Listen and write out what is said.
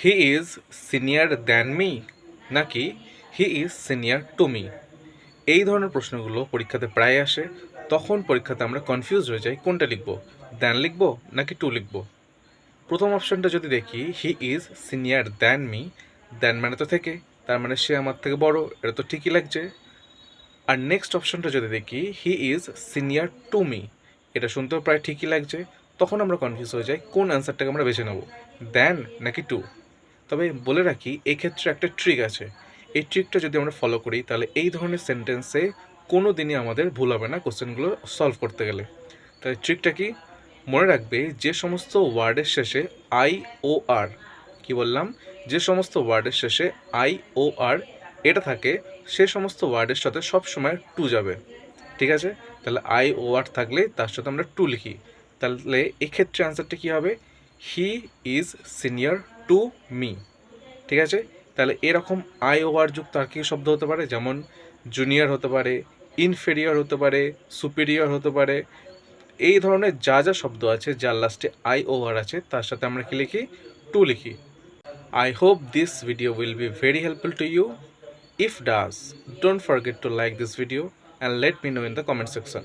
He is senior than me নাকি he is senior to me. এই ধরনের প্রশ্নগুলো পরীক্ষাতে প্রায় আসে। তখন পরীক্ষাতে আমরা কনফিউজ হয়ে যাই কোনটা লিখবো, দ্যান লিখবো নাকি টু লিখবো। প্রথম অপশনটা যদি দেখি, হি is senior than me, than মানে তো থেকে, তার মানে সে আমার থেকে বড়, এটা তো ঠিকই লাগছে। আর নেক্সট অপশনটা যদি দেখি, হি ইজ সিনিয়র টু মি, এটা শুনতেও প্রায় ঠিকই লাগছে। তখন আমরা কনফিউজ হয়ে যাই কোন অ্যান্সারটাকে আমরা বেছে নেব, দ্যান নাকি টু। তবে বলে রাখি, এক্ষেত্রে একটা ট্রিক আছে। এই ট্রিকটা যদি আমরা ফলো করি তাহলে এই ধরনের সেন্টেন্সে কোনো দিনই আমাদের ভুল হবে না কোশ্চেনগুলো সলভ করতে গেলে। তাই ট্রিকটা কি, মনে রাখবে যে সমস্ত ওয়ার্ডের শেষে আই ও আর, কি বললাম, যে সমস্ত ওয়ার্ডের শেষে আই ও আর এটা থাকে, সে সমস্ত ওয়ার্ডের সাথে সবসময় টু যাবে। ঠিক আছে, তাহলে আই ও আর থাকলে তার সাথে আমরা টু লিখি। তাহলে এক্ষেত্রে অ্যান্সারটা কী হবে, হি ইজ সিনিয়র টু মি। ঠিক আছে, তাহলে এরকম আই ও আর যুক্ত আর কি শব্দ হতে পারে, যেমন জুনিয়র হতে পারে, ইনফেরিয়র হতে পারে, সুপিরিয়র হতে পারে। এই ধরনের যা যা শব্দ আছে যার লাস্টে আই ও আর আছে তার সাথে আমরা কি লিখি, টু লিখি। I hope this video will be very helpful to you. If does, don't forget to like this video and let me know in the comment section.